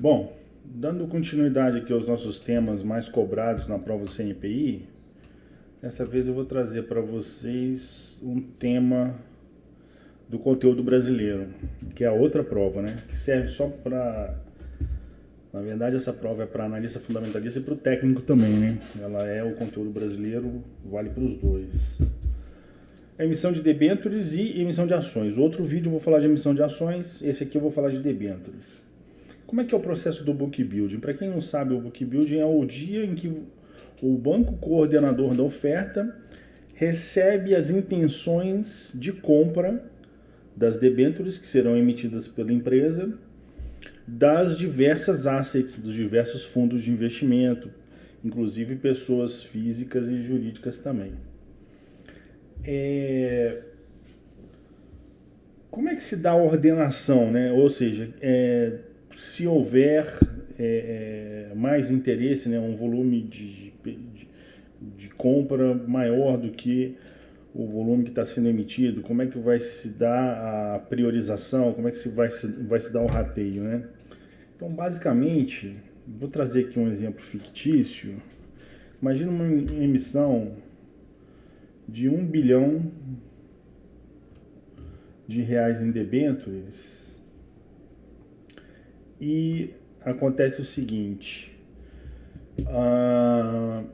Bom, dando continuidade aqui aos nossos temas mais cobrados na prova do CNPI, dessa vez eu vou trazer para vocês um tema do conteúdo brasileiro, que é a outra prova, né? Que serve só para... Na verdade, essa prova é para analista fundamentalista e para o técnico também, né? Ela é o conteúdo brasileiro, vale para os dois. Emissão de debêntures e emissão de ações. Outro vídeo eu vou falar de emissão de ações, esse aqui eu vou falar de debêntures. Como é que é o processo do book building? Para quem não sabe, o book building é o dia em que o banco coordenador da oferta recebe as intenções de compra das debêntures que serão emitidas pela empresa, das diversas assets, dos diversos fundos de investimento, inclusive pessoas físicas e jurídicas também. Como é que se dá a ordenação, né? Ou seja, se houver mais interesse, né, um volume de compra maior do que o volume que está sendo emitido, como é que vai se dar a priorização, como é que vai se dar o rateio, né? Então, basicamente, vou trazer aqui um exemplo fictício. Imagina uma emissão de R$ 1 bilhão em debêntures e acontece o seguinte, deixa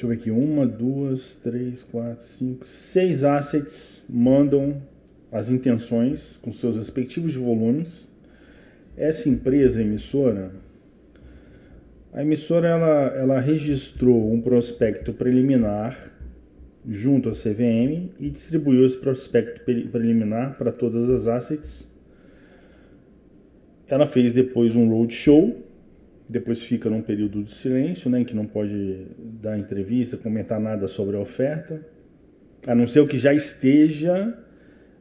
eu ver aqui, 1, 2, 3, 4, 5, 6 assets mandam as intenções com seus respectivos volumes. Essa empresa emissora, a emissora ela registrou um prospecto preliminar junto à CVM e distribuiu esse prospecto preliminar para todas as assets. Ela fez depois um roadshow, depois fica num período de silêncio, né, em que não pode dar entrevista, comentar nada sobre a oferta, a não ser o que já esteja.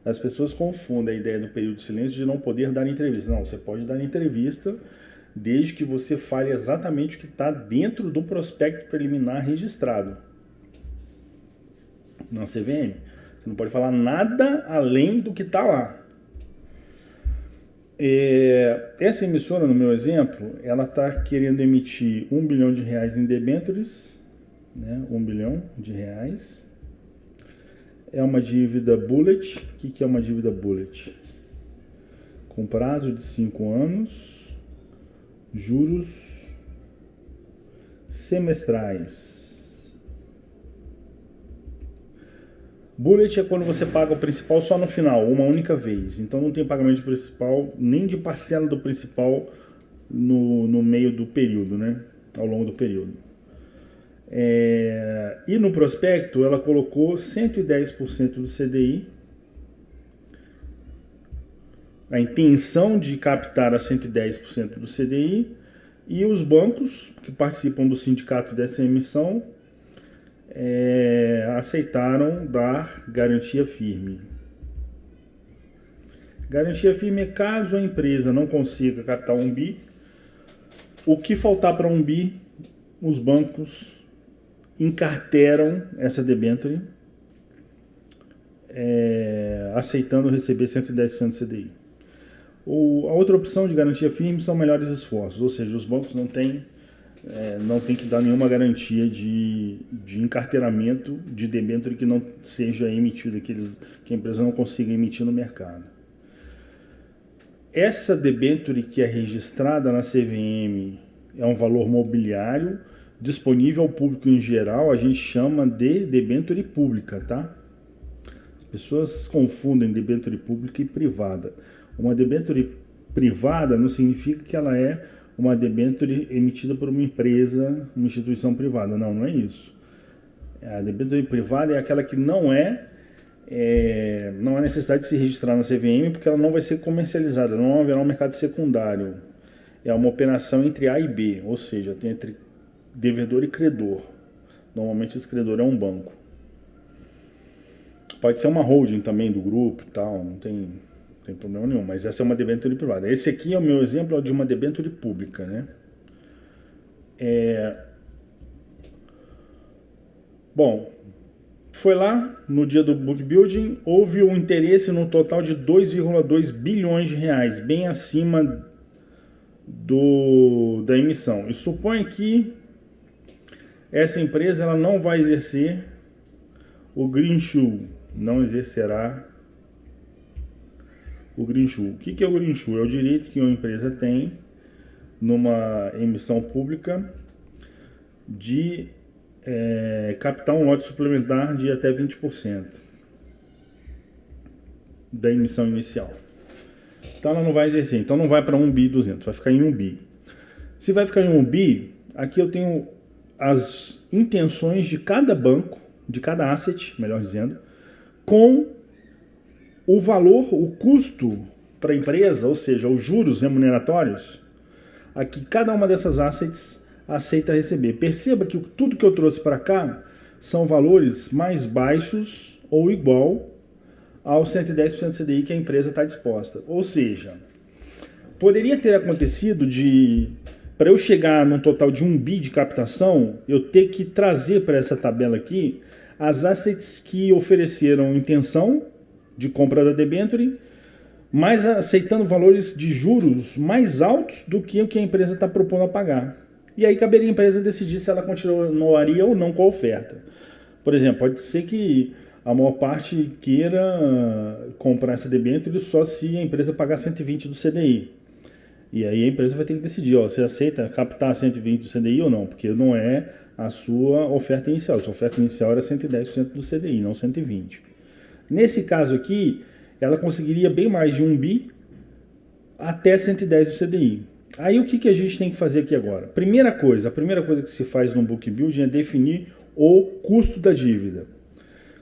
As pessoas confundem a ideia do período de silêncio de não poder dar entrevista. Não, você pode dar entrevista desde que você fale exatamente o que está dentro do prospecto preliminar registrado na CVM. Você não pode falar nada além do que está lá. Essa emissora, no meu exemplo, ela está querendo emitir R$ 1 bilhão em debêntures, né? R$ 1 bilhão. É uma dívida bullet. O que é uma dívida bullet? Com prazo de 5 anos, juros semestrais. Bullet é quando você paga o principal só no final, uma única vez. Então não tem pagamento de principal, nem de parcela do principal no meio do período, né? Ao longo do período. E no prospecto ela colocou 110% do CDI, a intenção de captar a 110% do CDI, e os bancos que participam do sindicato dessa emissão aceitaram dar garantia firme. Garantia firme é caso a empresa não consiga captar 1 bi, o que faltar para 1 bi, os bancos encarteram essa debênture, aceitando receber 110% do CDI. A outra opção de garantia firme são melhores esforços, ou seja, os bancos não têm que dar nenhuma garantia de encarteiramento de debênture que não seja emitido, que a empresa não consiga emitir no mercado. Essa debênture que é registrada na CVM é um valor mobiliário disponível ao público em geral, a gente chama de debênture pública, tá? As pessoas confundem debênture pública e privada. Uma debênture privada não significa que ela é uma debênture emitida por uma empresa, uma instituição privada. Não, não é isso. A debênture privada é aquela que não há necessidade de se registrar na CVM, porque ela não vai ser comercializada, não haverá um mercado secundário. É uma operação entre A e B, ou seja, tem entre devedor e credor. Normalmente esse credor é um banco. Pode ser uma holding também do grupo e tal, não tem problema nenhum, mas essa é uma debênture privada. Esse aqui é o meu exemplo de uma debênture pública, né? Bom, foi lá no dia do book building, houve um interesse no total de 2,2 bilhões de reais, bem acima da emissão. E supõe que essa empresa ela não vai exercer o greenshoe, não exercerá o greenshoe. O que é o greenshoe? É o direito que uma empresa tem numa emissão pública de captar um lote suplementar de até 20% da emissão inicial. Então ela não vai exercer, então não vai para 1 bi 200, vai ficar em 1 bi. Se vai ficar em 1 bi, aqui eu tenho as intenções de cada banco, de cada asset, melhor dizendo, com o valor, o custo para a empresa, ou seja, os juros remuneratórios, aqui cada uma dessas assets aceita receber. Perceba que tudo que eu trouxe para cá são valores mais baixos ou igual ao 110% CDI que a empresa está disposta. Ou seja, poderia ter acontecido para eu chegar num total de 1 bi de captação, eu ter que trazer para essa tabela aqui as assets que ofereceram intenção de compra da debenture, mas aceitando valores de juros mais altos do que o que a empresa está propondo a pagar. E aí caberia a empresa decidir se ela continuaria ou não com a oferta. Por exemplo, pode ser que a maior parte queira comprar essa debênture só se a empresa pagar 120 do CDI. E aí a empresa vai ter que decidir, você aceita captar 120 do CDI ou não, porque não é a sua oferta inicial. A sua oferta inicial era 110% do CDI, não 120. Nesse caso aqui, ela conseguiria bem mais de 1 bi até 110 do CDI. Aí o que a gente tem que fazer aqui agora? A primeira coisa que se faz no book building é definir o custo da dívida.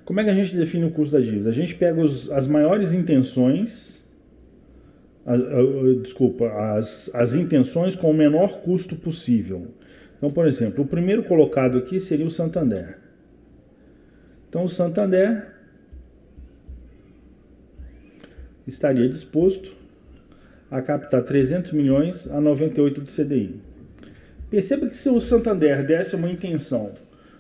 Como é que a gente define o custo da dívida? A gente pega as maiores intenções, as intenções com o menor custo possível. Então, por exemplo, o primeiro colocado aqui seria o Santander. Então, o Santander estaria disposto a captar 300 milhões a 98 do CDI. Perceba que se o Santander desse uma intenção,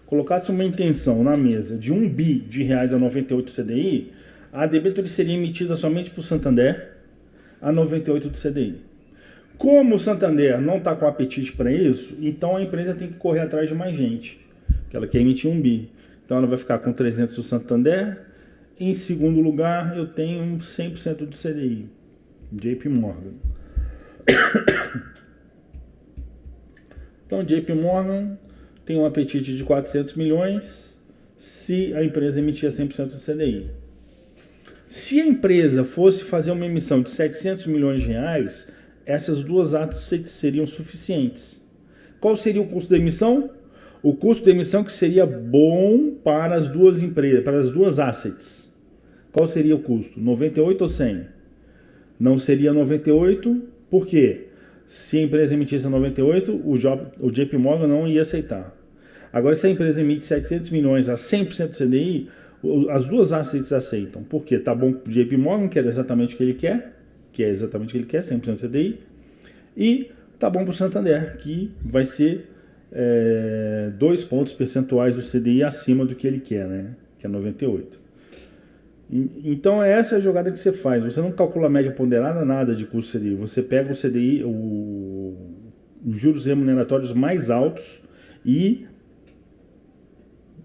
colocasse uma intenção na mesa de 1 bi de reais a 98 do CDI, a debênture seria emitida somente para o Santander a 98 do CDI. Como o Santander não está com apetite para isso, então a empresa tem que correr atrás de mais gente, que ela quer emitir 1 bi. Então ela vai ficar com 300 do Santander. Em segundo lugar, eu tenho 100% do CDI, JP Morgan. Então, JP Morgan tem um apetite de 400 milhões se a empresa emitir 100% do CDI. Se a empresa fosse fazer uma emissão de 700 milhões de reais, essas duas assets seriam suficientes. Qual seria o custo da emissão? O custo da emissão que seria bom para as duas empresas, para as duas assets. Qual seria o custo? 98 ou 100? Não seria 98, por quê? Se a empresa emitisse 98, o JP Morgan não ia aceitar. Agora, se a empresa emite 700 milhões a 100% do CDI, as duas assets aceitam. Por quê? Tá bom para o JP Morgan, que é exatamente o que ele quer, 100% do CDI, e tá bom para o Santander, que vai ser 2 pontos percentuais do CDI acima do que ele quer, né? Que é 98. Então essa é a jogada que você faz. Você não calcula a média ponderada, nada de custo CDI. Você pega o CDI, os juros remuneratórios mais altos e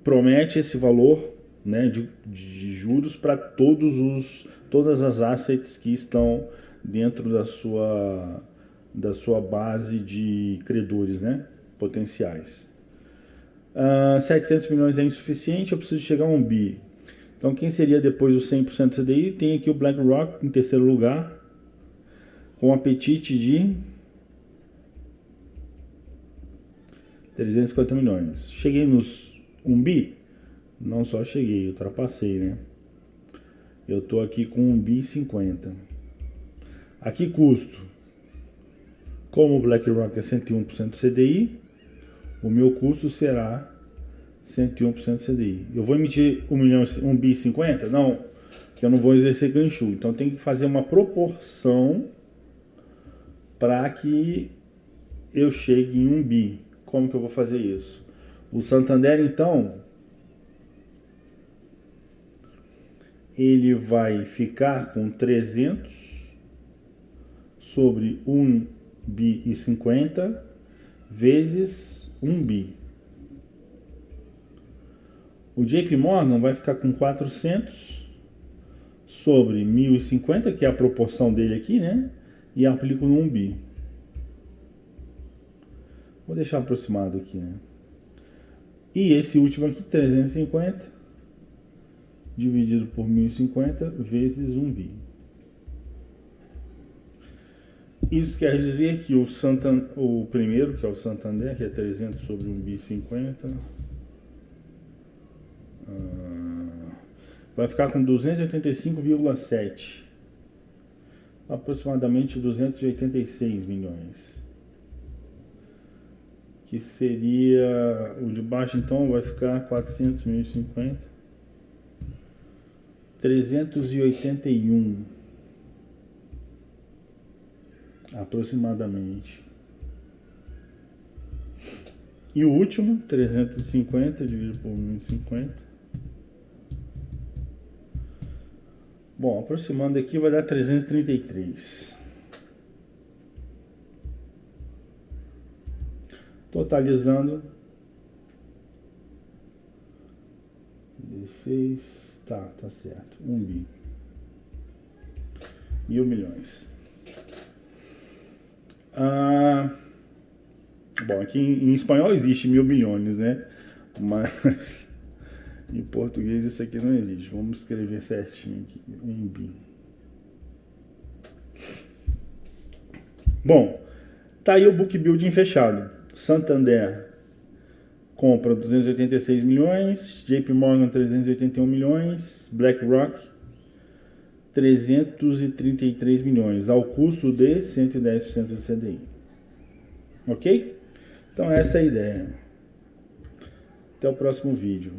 promete esse valor, né, de juros para todas as assets que estão dentro da sua base de credores, né, potenciais. 700 milhões é insuficiente, eu preciso chegar a 1 bi. Então, quem seria depois do 100% do CDI? Tem aqui o BlackRock em terceiro lugar, com apetite de 350 milhões. Cheguei nos 1 bi? Não só cheguei, ultrapassei, né? Eu estou aqui com 1 bi 50. Aqui custo. Como o BlackRock é 101% do CDI, o meu custo será 101% CDI. Eu vou emitir 1 bi 50? Não, porque eu não vou exercer greenshoe. Então tem que fazer uma proporção para que eu chegue em 1 bi. Como que eu vou fazer isso? O Santander, então, ele vai ficar com 300 sobre 1 bi e 50 vezes 1 bi. O JP Morgan vai ficar com 400 sobre 1.050, que é a proporção dele aqui, né? E aplico no 1 bi. Vou deixar aproximado aqui, né? E esse último aqui, 350, dividido por 1.050 vezes 1 bi. Isso quer dizer que o primeiro, que é o Santander, que é 300 sobre 1 bi 50, vai ficar com 285,7, aproximadamente 286 milhões. Que seria o de baixo, então vai ficar 400 1.050, 381 aproximadamente. E o último, 350 dividido por 1.050. Bom, aproximando aqui vai dar 333. Totalizando 16, tá certo, 1 bi, 1.000 milhões. Bom, aqui em espanhol existe 1.000 milhões, né? Mas em português isso aqui não existe. Vamos escrever certinho aqui, 1 bi. Bom, tá aí o book building fechado. Santander compra 286 milhões, JP Morgan 381 milhões, BlackRock 333 milhões, ao custo de 110% do CDI. Ok? Então essa é a ideia. Até o próximo vídeo.